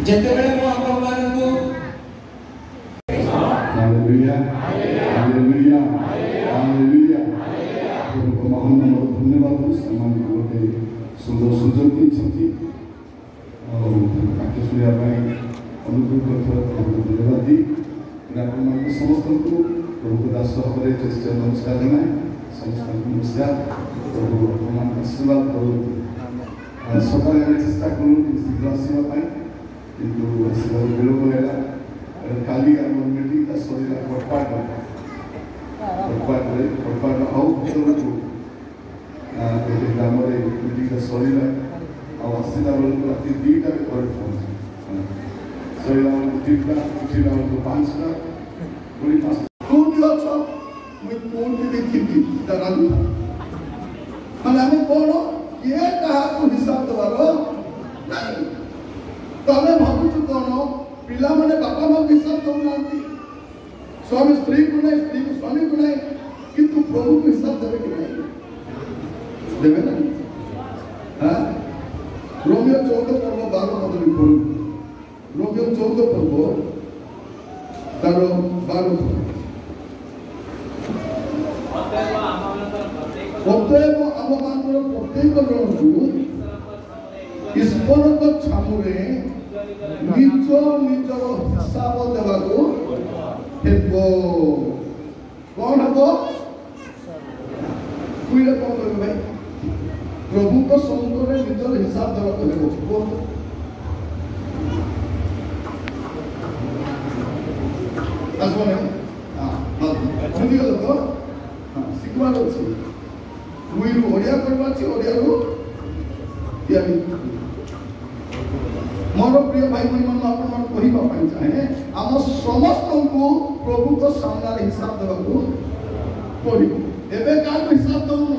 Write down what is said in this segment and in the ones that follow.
ଯେତେବେଳେ ମୁଁ ଆପଣମାନଙ୍କୁ ହାଲେଲୁୟା ହାଲେଲୁୟା ହାଲେଲୁୟା ମହାନ ଧନ୍ୟବାଦ ସେମାନଙ୍କୁ ଗୋଟେ ସୁନ୍ଦର ସୁଯୋଗ ଦେଇଛନ୍ତି ଆଉ ପାଠ ଶୁଣିବା ପାଇଁ ଅନୁଭବ କରିଥିବା ପ୍ରଭୁଙ୍କୁ ଧନ୍ୟବାଦ ଦେଇ ଆପଣମାନଙ୍କୁ ସମସ୍ତଙ୍କୁ ପ୍ରଭୁଙ୍କ ଦାସ ଭାବରେ ଚେଷ୍ଟା ନମସ୍କାର ଜଣାଏ। ସମସ୍ତଙ୍କୁ ନମସ୍କାର। ପ୍ରଭୁ ଆପଣମାନଙ୍କୁ ଆଶୀର୍ବାଦ କରନ୍ତୁ। ସକାଳେ ଆମେ ଚେଷ୍ଟା କରୁ ଶୀଘ୍ର ଆସିବା ପାଇଁ, କିନ୍ତୁ ଆସିବାର ବିଳମ୍ବ ହେଲା। କାଲି ଆମର ମିଟିଂଟା ସରିଲା କଟପାଟରେ ଆଉ ଭିତରକୁ ଗୋଟେ ଗ୍ରାମରେ ମିଟିଂଟା ସରିଲା। ଆଉ ଆସିଲା ବେଳକୁ ରାତି 2ଟାରେ ଘରେ ପହଞ୍ଚି ସରିଲା ବେଳକୁ 3ଟା, ଉଠିଲା ବେଳକୁ 5ଟା, ପୁଣି 5ଟା। କୋଉଠି ଅଛ? ମୁଇଁ କୋଉଠି ଦେଖିବି ରାନ୍ଧୁଥା। ମାନେ ଆମେ କଣ କିଏ କାହାକୁ ହିସାବ ଦେବାର ନାହିଁ। ତମେ ଭାବୁଛୁ କଣ ପିଲାମାନେ ବାପା ମାଆକୁ ହିସାବ ଦେଉନାହାନ୍ତି, ସ୍ୱାମୀ ସ୍ତ୍ରୀକୁ ନାହିଁ, ସ୍ତ୍ରୀକୁ ସ୍ୱାମୀକୁ ନାହିଁ, କିନ୍ତୁ ପ୍ରଭୁକୁ ହିସାବ ଦେବେ କି ନାହିଁ? ଦେବେ ନା? ରୋମିଓ 14:12 ପଢୁ। ରୋମିଓ 14 ତାର 12। ଅତଏବ ଆମମାନଙ୍କର ପ୍ରତ୍ୟେକ ଜଣଙ୍କୁ ଈଶ୍ୱରଙ୍କ ଛାମୁରେ ନିଜ ନିଜର ହିସାବ ଦେବାକୁ ହେବ। କଣ ହବ? କଣ କହିବେ ଭାଇ? ପ୍ରଭୁଙ୍କ ସମ୍ମୁଖରେ ନିଜର ହିସାବ ଦେବାକୁ ହେବ। ଆସିବ ବୁଝିଗଲ ତ? ଶିଖିବାର ଅଛି। ମୁଇରୁ ଓଡ଼ିଆ କରିବାର ଅଛି, ଓଡ଼ିଆରୁ ତିଆରି। ମୋର ପ୍ରିୟ ଭାଇ ଭଉଣୀମାନଙ୍କୁ ଆପଣମାନଙ୍କୁ କହିବା ପାଇଁ ଚାହେଁ, ଆମ ସମସ୍ତଙ୍କୁ ପ୍ରଭୁଙ୍କ ସାମ୍ନାରେ ହିସାବ ଦେବାକୁ ପଡ଼ିବ। ଏବେ କାହାକୁ ହିସାବ ଦେଉନୁ?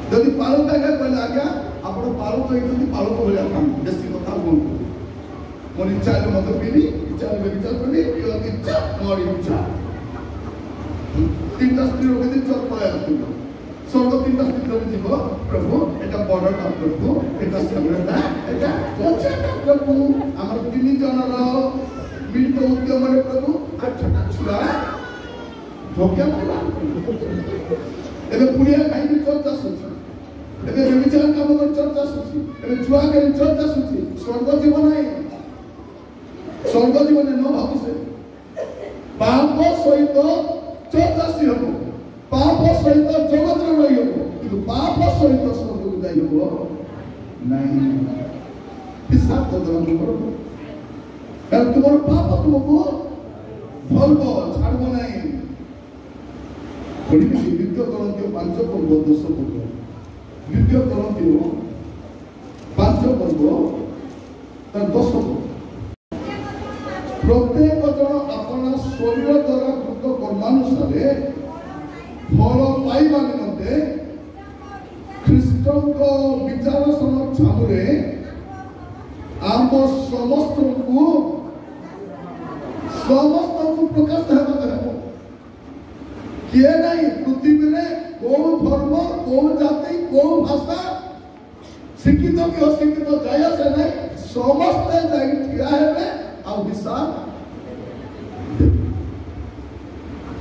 ଯଦି ପାଳକ ଆଜ୍ଞା କହିଲେ ଆଜ୍ଞା ଆପଣ ପାଳକ ହେଇଛନ୍ତି, ପାଳକ ଭଳିଆ ଖାଆନ୍ତୁ, ବେଶୀ କଥା କୁହନ୍ତୁ। ମୋର ଇଚ୍ଛା ହେଲେ ମଦ ପିଇବି, ଇଚ୍ଛା ହେଲେ ବିଚାର କରିବି, ଇଚ୍ଛା ମୋର ଇଚ୍ଛା। 3ଟା ସ୍ତ୍ରୀ ରଖିଦି ଚୋର ପଳାଇ ଆସିବ। ସ୍ୱର୍ଗ 3ଟା ସ୍ତ୍ରୀ ଧରି ଯିବ, ପ୍ରଭୁ ଏଟା ବଡ଼ଟା, ପ୍ରଭୁ ଏଟା ସାନଟା, ଏଟା ପଛଟା, ପ୍ରଭୁ ଆମର 3 ଜଣର ମିଳିତ ଉଦ୍ୟମରେ ପ୍ରଭୁ 8ଟା ଛୁଆ ଭୋଗ୍ୟ କଲା। ଏବେ ପୁଡ଼ିଆ ଖାଇକି ଚର୍ଚ୍ଚା ଆସୁଛି, ଏବେ ବିଚାର କାମ କରି ଚର୍ଚ୍ଚା ଆସୁଛି, ଏବେ ଛୁଆ କରି ଚର୍ଚ୍ଚା ଆସୁଛି। ସ୍ୱର୍ଗ ଯିବ ନାହିଁ, ସ୍ୱର୍ଗ ଜୀବନେ ନ ଭାବୁ ସେ ପାପ ସହିତ ଚର୍ଚ୍ଚାସି ହେବ, ପାପ ସହିତ ଜଗତରେ ରହି ହେବ, କିନ୍ତୁ ପାପ ସହିତ ସ୍ୱର୍ଗକୁ ଯାଇ ହେବ ନାହିଁ। ହିସାବ ତ ଦେବାକୁ ପଡ଼ିବ, କାରଣ ତୁମର ପାପ ତୁମକୁ ଧରିବ, ଛାଡ଼ିବ ନାହିଁ। ପଢ଼ିବି 2 Corinthians 5:10। 2 Corinthians 5 ତାର 10। ପ୍ରତ୍ୟେକ ଜଣ ଆପଣ ଶରୀର ଦ୍ୱାରା କୃତ କର୍ମାନୁସାରେ ଫଳ ପାଇବା ନିମନ୍ତେ ଖ୍ରୀଷ୍ଟଙ୍କ ବିଚାରସନ ଛାମୁରେ ଆମ ସମସ୍ତଙ୍କୁ ପ୍ରକାଶ ହେବାକୁ ହେବ। କିଏ ନାହିଁ ପୃଥିବୀରେ କୋଉ ଧର୍ମ, କୋଉ ଜାତି, କୋଉ ଭାଷା, ଶିକ୍ଷିତ କି ଅଶିକ୍ଷିତ ଯାଇ ଆସେ ନାହିଁ, ସମସ୍ତେ ଯାଇ ଠିଆ ହେବେ ଆଉ ହିସାବ।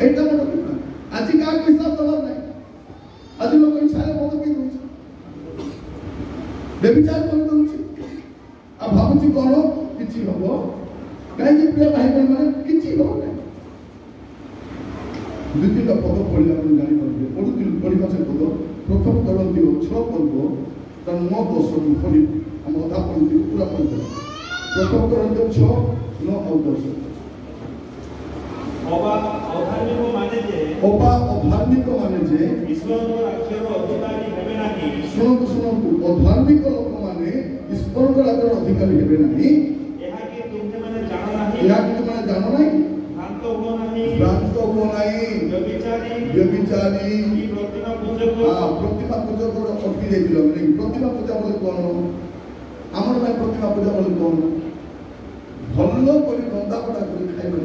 ଏଇଟା ମୋର କଥା। ଆଜି କାହାକୁ ହିସାବ ଦେବାର ନାହିଁ। ଆଜି ଲୋକ ଇଚ୍ଛାରେ ମଦ ପିଇ ଦଉଛି, ବ୍ୟଭିଚାର କରିଦଉଛି, ଆଉ ଭାବୁଛି କଣ କିଛି ହବ। କାହିଁକି ପ୍ରିୟ ଭାଇ ମାନେ କିଛି ହବ ନାହିଁ। 2-3ଟା ପଦ ପଢ଼ିଲେ ଆପଣ ଜାଣିପାରିବେ। ପଢ଼ିବା ସେ ପଦ 1 Corinthians 6 ତାର 9-10 ପଢ଼ି ଆମ ଅଧା ପଢ଼ିଥିବୁ, ପୁରା ପଢ଼ିଦେବା। 1 Corinthians 6:9-10। ଅଧାର୍ମିକ ମାନେ ଯେ ଈଶ୍ୱରଙ୍କ ରାଜ୍ୟର ଅଧିକାରୀ ହେବେ ନାହିଁ। ଶୁଣନ୍ତୁ, ଅଧାର୍ମିକ ଲୋକମାନେ ଈଶ୍ୱରଙ୍କ ରାଜ୍ୟର ଅଧିକାରୀ ହେବେ ନାହିଁ। ଏହାକି ତୁମେମାନେ ଜାଣ ନାହିଁ। ଭ୍ରାନ୍ତ ହୁଅ ନାହିଁ। ବ୍ୟଭିଚାରୀ ପ୍ରତିମା ପୂଜକ ଅଟକି ଯାଇଥିଲା। ପ୍ରତିମା ପୂଜା ବୋଲି କଣ? ଆମର ପାଇଁ ପ୍ରତିମା ପୂଜା ବୋଲି କଣ? ଭଲ କରି ରନ୍ଧାପଡ଼ା କରି ଖାଇବା,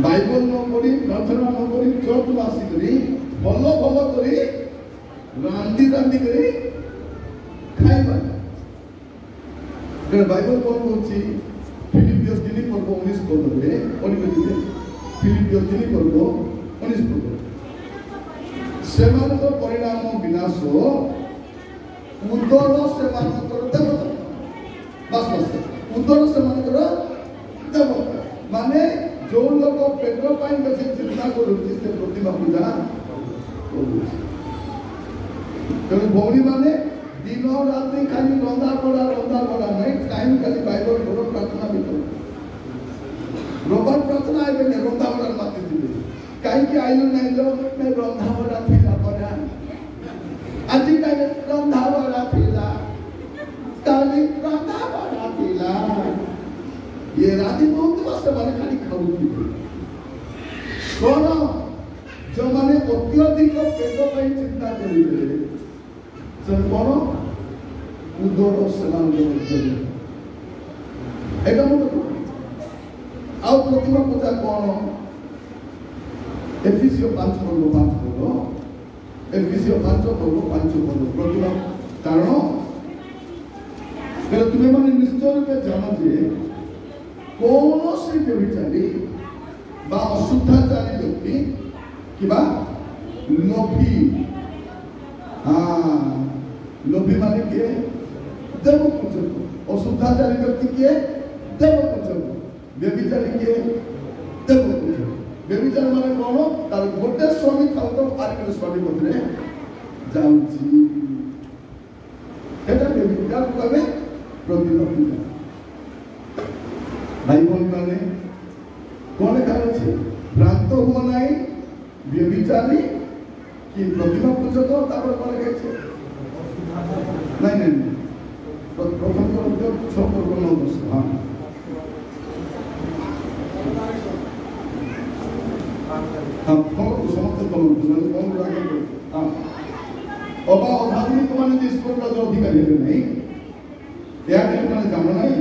ବାଇବଲ ନ ପଢ଼ି, ପ୍ରାର୍ଥନା ନ କରି, ଚର୍ଚ୍ଚ ଆସିକରି ଭଲ କରି ରାନ୍ଧି କରି ଖାଇବା। ବାଇବଲ କଣ କହୁଛି? ଫିଲିପିଓ 3:19 ପଢ଼ିପାରିବେ। ଫିଲିପିଓ 3:19 ସେମାନଙ୍କ ପରିଣାମ ବିନାଶ, ଉଦର ସେମାନଙ୍କର ଦେବତା। ବାସ୍ ଈଶ୍ୱର ସେମାନଙ୍କର ଦେବତା। ମାନେ ଯୋଉ ଲୋକ ପେଟ ପାଇଁ ବେଶୀ ଚିନ୍ତା କରୁଛି ସେ ପ୍ରତିମା ପୂଜା କରୁଛି। ତେଣୁ ଭଉଣୀ ମାନେ ଦିନ ରାତି ଖାଲି ରନ୍ଧା ବଢା ନାହିଁ, ଟାଇମ ଖାଲି ବାଇବଲ ପଢ, ପ୍ରାର୍ଥନା ବି କର। ରବିବାର ପ୍ରାର୍ଥନା ହେବେନି, ରନ୍ଧା ବଢା ମାତିଥିବେ। କାହିଁକି ଆଇଲୁ ନାଇଁ ଲୋ? ରନ୍ଧା ବଢା ଥିଲା ପରା, ଆଜି କାଲି ରନ୍ଧା ବଢା ଥିଲା, କାଲି ରନ୍ଧା ବଢା ଥିଲା। ଇଏ ରାଜି ଦଉଥିବ, ସେମାନେ ଖାଲି ଖାଉଥିବେ। କଣ? ଯେଉଁମାନେ ଅତ୍ୟଧିକ ପେଟ ପାଇଁ ଚିନ୍ତା କରିବେ ସେ କଣ? ଉଦର ସେମାନଙ୍କର ଏଇଟା ମୁଁ ଆଉ ପ୍ରତିମା ପୂଜା କଣ? ଏଫିସିଓ 5:5 ଏଫିସିଓ 5:5 ପ୍ରତିମା। କାରଣ ତୁମେ ମାନେ ନିଶ୍ଚୟ ରୂପେ ଜାଣ ଯେ କୌଣସି ବ୍ୟଭିଚାରୀ বা অশুদ্ধাচারী ব্যক্তি কিবা লোভী, লোভী মানে কে? দেব পূজক। অশুদ্ধাচারী ব্যক্তি কে? দেব পূজক। ব্যভিচারী কে? দেব পূজক। ব্যভিচার মানে কোন? তার গোটে স্বামী থাও তো আরেকটা স্বামী মধ্যে যাচ্ছি, এটা ব্যভিচার কবে? প্রতিমা পূজা। ভাই বোন মানে কোন লেখা আছে? ভ্রান্ত হুয়া নাই ব্যভিচারী কি প্রতিমা পূজক। তারপরে কোন লেখা আছে? নাই নাই প্রথম সম্পর্ক 9-10। হ্যাঁ সমস্ত অবা অধার্মিক মানে যে ঈশ্বর অধিকারী হেবে নাই, ଏହା କିନ୍ତୁ ମାନେ ଜାଣ ନାହିଁ